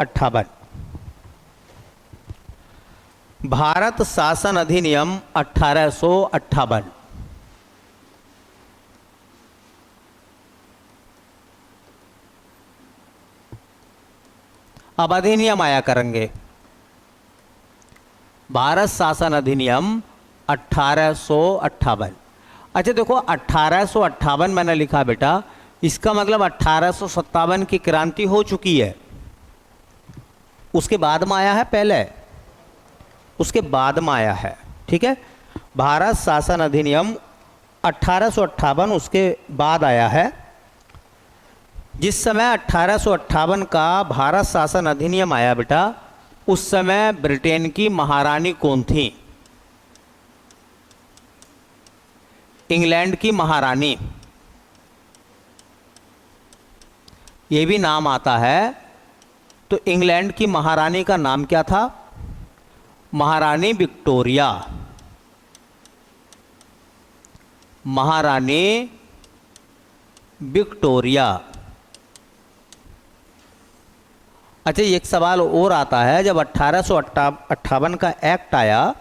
58। भारत शासन अधिनियम 1858। अब अधिनियम आया करेंगे। भारत शासन अधिनियम 1858। अच्छा देखो 1858 मैंने लिखा बेटा, इसका मतलब 1857 की क्रांति हो चुकी है। उसके बाद में आया है पहले, उसके बाद में आया है, ठीक है। भारत शासन अधिनियम 1858 उसके बाद आया है। जिस समय 1858 का भारत शासन अधिनियम आया बेटा, उस समय ब्रिटेन की महारानी कौन थी? इंग्लैंड की महारानी, ये भी नाम आता है। तो इंग्लैंड की महारानी का नाम क्या था? महारानी विक्टोरिया। महारानी विक्टोरिया। अच्छा एक सवाल और आता है, जब 1858 का एक्ट आया,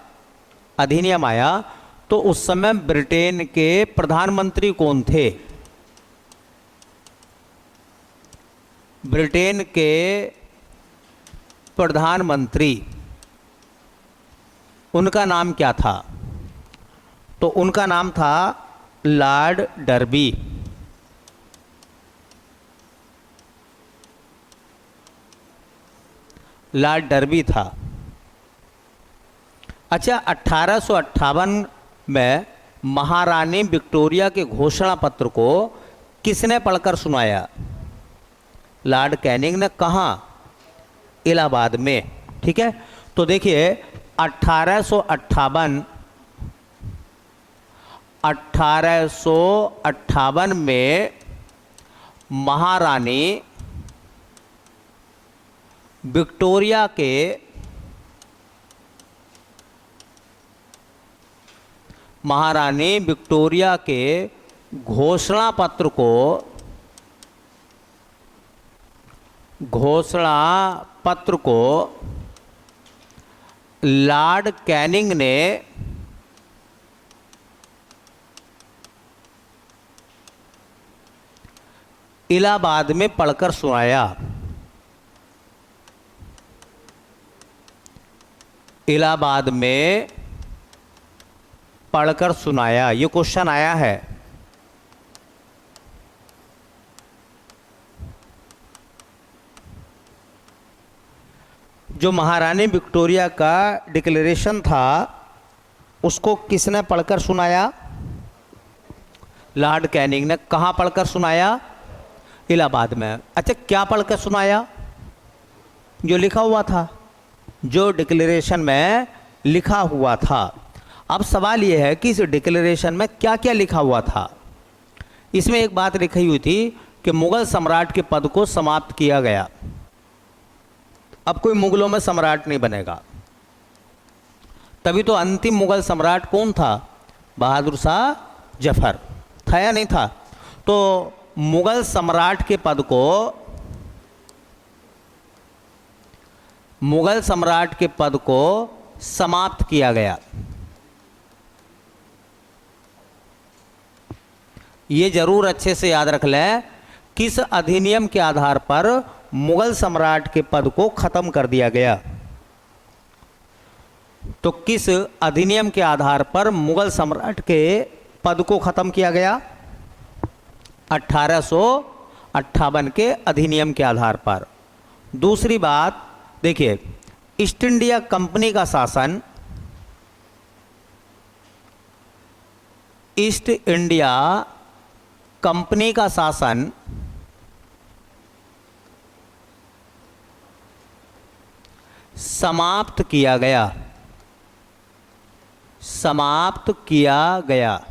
अधिनियम आया, तो उस समय ब्रिटेन के प्रधानमंत्री कौन थे? ब्रिटेन के प्रधानमंत्री, उनका नाम क्या था? तो उनका नाम था लॉर्ड डर्बी। लॉर्ड डर्बी था। अच्छा 1858 में महारानी विक्टोरिया के घोषणा पत्र को किसने पढ़कर सुनाया? लॉर्ड कैनिंग ने। कहाँ? इलाहाबाद में, ठीक है। तो देखिए 1858 में महारानी विक्टोरिया के घोषणा पत्र को लॉर्ड कैनिंग ने इलाहाबाद में पढ़कर सुनाया। इलाहाबाद में पढ़कर सुनाया, ये क्वेश्चन आया है। जो महारानी विक्टोरिया का डिक्लेरेशन था, उसको किसने पढ़कर सुनाया? लॉर्ड कैनिंग ने। कहाँ पढ़कर सुनाया? इलाहाबाद में। अच्छा क्या पढ़कर सुनाया? जो लिखा हुआ था, जो डिक्लेरेशन में लिखा हुआ था। अब सवाल यह है कि इस डिक्लेरेशन में क्या क्या लिखा हुआ था। इसमें एक बात लिखी हुई थी कि मुगल सम्राट के पद को समाप्त किया गया। अब कोई मुगलों में सम्राट नहीं बनेगा। तभी तो अंतिम मुगल सम्राट कौन था? बहादुर शाह जफर था या नहीं था? तो मुगल सम्राट के पद को समाप्त किया गया। ये जरूर अच्छे से याद रख लें, किस अधिनियम के आधार पर मुगल सम्राट के पद को खत्म कर दिया गया। तो किस अधिनियम के आधार पर मुगल सम्राट के पद को खत्म किया गया? 1858 के अधिनियम के आधार पर। दूसरी बात देखिए, ईस्ट इंडिया कंपनी का शासन, ईस्ट इंडिया कंपनी का शासन समाप्त किया गया। समाप्त किया गया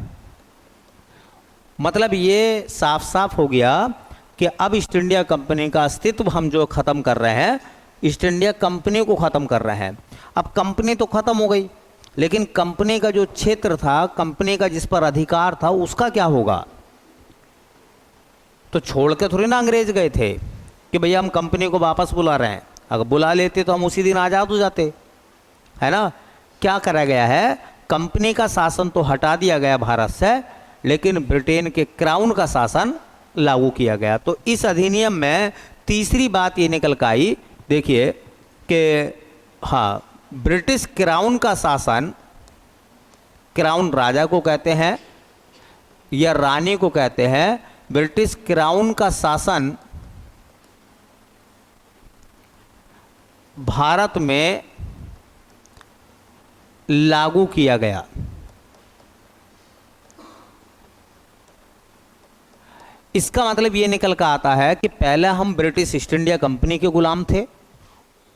मतलब ये साफ साफ हो गया कि अब ईस्ट इंडिया कंपनी का अस्तित्व हम जो ख़त्म कर रहे हैं, ईस्ट इंडिया कंपनी को ख़त्म कर रहे हैं। अब कंपनी तो ख़त्म हो गई, लेकिन कंपनी का जो क्षेत्र था, कंपनी का जिस पर अधिकार था, उसका क्या होगा? तो छोड़ के थोड़ी ना अंग्रेज गए थे कि भैया हम कंपनी को वापस बुला रहे हैं। अगर बुला लेते तो हम उसी दिन आज़ाद हो जाते, है ना। क्या करा गया है, कंपनी का शासन तो हटा दिया गया भारत से, लेकिन ब्रिटेन के क्राउन का शासन लागू किया गया। तो इस अधिनियम में तीसरी बात ये निकल कर आई, देखिए कि हाँ, ब्रिटिश क्राउन का शासन, क्राउन राजा को कहते हैं या रानी को कहते हैं, ब्रिटिश क्राउन का शासन भारत में लागू किया गया। इसका मतलब ये निकल कर आता है कि पहले हम ब्रिटिश ईस्ट इंडिया कंपनी के गुलाम थे,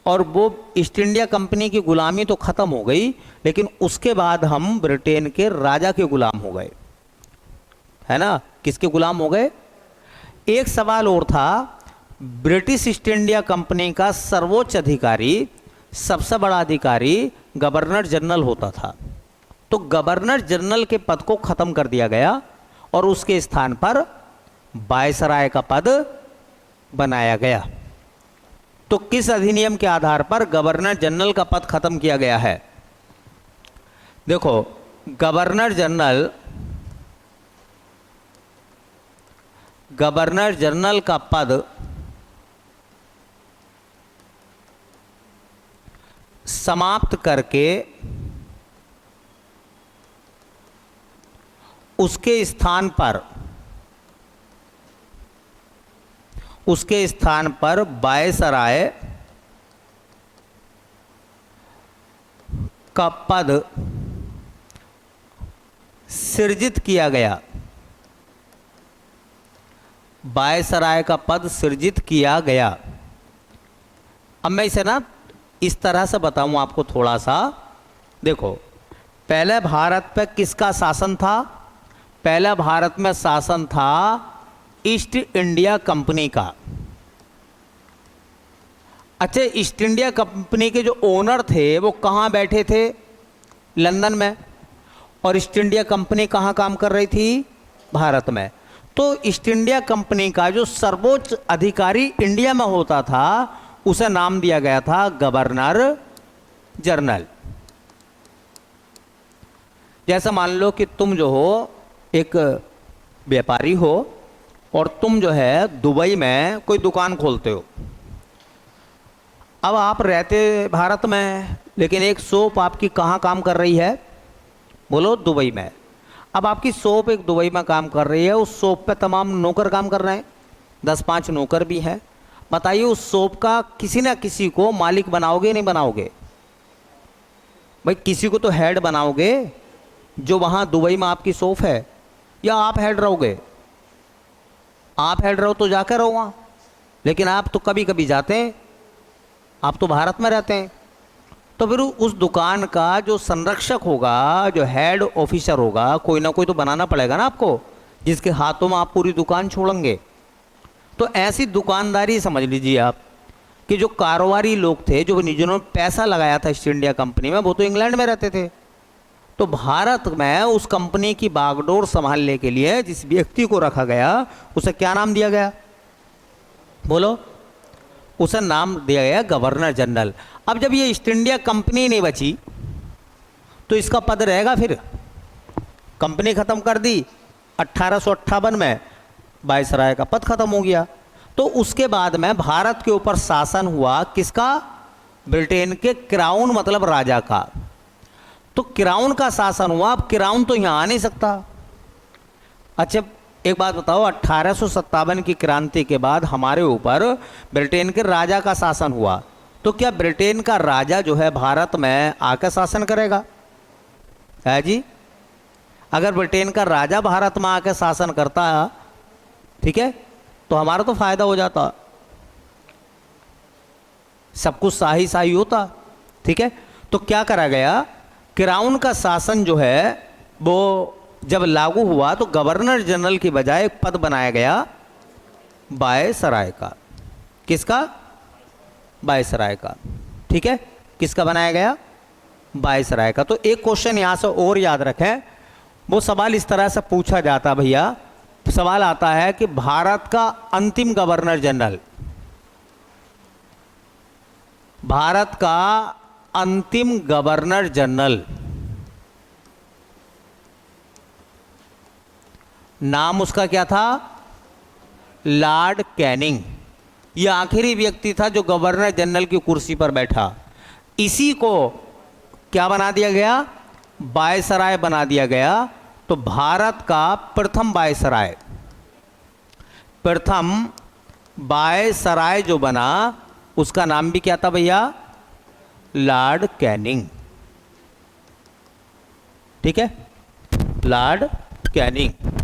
और वो ईस्ट इंडिया कंपनी की गुलामी तो ख़त्म हो गई, लेकिन उसके बाद हम ब्रिटेन के राजा के गुलाम हो गए, है ना। किसके गुलाम हो गए? एक सवाल और था, ब्रिटिश ईस्ट इंडिया कंपनी का सर्वोच्च अधिकारी, सबसे बड़ा अधिकारी गवर्नर जनरल होता था। तो गवर्नर जनरल के पद को ख़त्म कर दिया गया और उसके स्थान पर वायसराय का पद बनाया गया। तो किस अधिनियम के आधार पर गवर्नर जनरल का पद खत्म किया गया है? देखो, गवर्नर जनरल का पद समाप्त करके उसके स्थान पर वायसराय का पद सृजित किया गया। वायसराय का पद सृजित किया गया। अब मैं इसे ना इस तरह से बताऊं आपको थोड़ा सा। देखो, पहले भारत पे किसका शासन था? पहले भारत में शासन था ईस्ट इंडिया कंपनी का। अच्छा, ईस्ट इंडिया कंपनी के जो ओनर थे वो कहाँ बैठे थे? लंदन में। और ईस्ट इंडिया कंपनी कहाँ काम कर रही थी? भारत में। तो ईस्ट इंडिया कंपनी का जो सर्वोच्च अधिकारी इंडिया में होता था, उसे नाम दिया गया था गवर्नर जनरल। जैसा मान लो कि तुम जो हो एक व्यापारी हो और तुम जो है दुबई में कोई दुकान खोलते हो। अब आप रहते भारत में, लेकिन एक शॉप आपकी कहाँ काम कर रही है? बोलो, दुबई में। अब आपकी शॉप एक दुबई में काम कर रही है, उस शॉप पे तमाम नौकर काम कर रहे हैं, 10-5 नौकर भी हैं। बताइए, उस शॉप का किसी ना किसी को मालिक बनाओगे नहीं बनाओगे? भाई, किसी को तो हेड बनाओगे जो वहाँ दुबई में आपकी शॉप है, या आप हेड रहोगे? आप हेड रहो तो जाकर रहो वहाँ, लेकिन आप तो कभी कभी जाते हैं, आप तो भारत में रहते हैं। तो फिर उस दुकान का जो संरक्षक होगा, जो हेड ऑफिसर होगा, कोई ना कोई तो बनाना पड़ेगा ना आपको, जिसके हाथों में आप पूरी दुकान छोड़ेंगे। तो ऐसी दुकानदारी समझ लीजिए आप कि जो कारोबारी लोग थे, जो जिन्होंने पैसा लगाया था ईस्ट इंडिया कंपनी में, वो तो इंग्लैंड में रहते थे। तो भारत में उस कंपनी की बागडोर संभालने के लिए जिस व्यक्ति को रखा गया, उसे क्या नाम दिया गया? बोलो। उसे नाम दिया गया गवर्नर जनरल। अब जब ये ईस्ट इंडिया कंपनी नहीं बची तो इसका पद रहेगा फिर? कंपनी खत्म कर दी 1858 में, वायसराय का पद खत्म हो गया। तो उसके बाद में भारत के ऊपर शासन हुआ किसका? ब्रिटेन के क्राउन मतलब राजा का। तो क्राउन का शासन हुआ। अब क्राउन तो यहाँ आ नहीं सकता। अच्छा, एक बात बताओ, 1857 की क्रांति के बाद हमारे ऊपर ब्रिटेन के राजा का शासन हुआ, तो क्या ब्रिटेन का राजा जो है भारत में आकर शासन करेगा? है जी? अगर ब्रिटेन का राजा भारत में आकर शासन करता, ठीक है, तो हमारा तो फायदा हो जाता, सब कुछ शाही शाही होता। ठीक है, तो क्या करा गया? क्राउन का शासन जो है वो जब लागू हुआ तो गवर्नर जनरल की बजाय एक पद बनाया गया वायसराय का। किसका? वायसराय का। ठीक है, किसका बनाया गया? वायसराय का। तो एक क्वेश्चन यहाँ से और याद रखें, वो सवाल इस तरह से पूछा जाता, भैया सवाल आता है कि भारत का अंतिम गवर्नर जनरल भारत का अंतिम गवर्नर जनरल, नाम उसका क्या था? Lord Canning. यह आखिरी व्यक्ति था जो गवर्नर जनरल की कुर्सी पर बैठा। इसी को क्या बना दिया गया? वायसराय बना दिया गया। तो भारत का प्रथम वायसराय जो बना उसका नाम भी क्या था भैया? Lord Canning. ठीक है, लॉर्ड कैनिंग।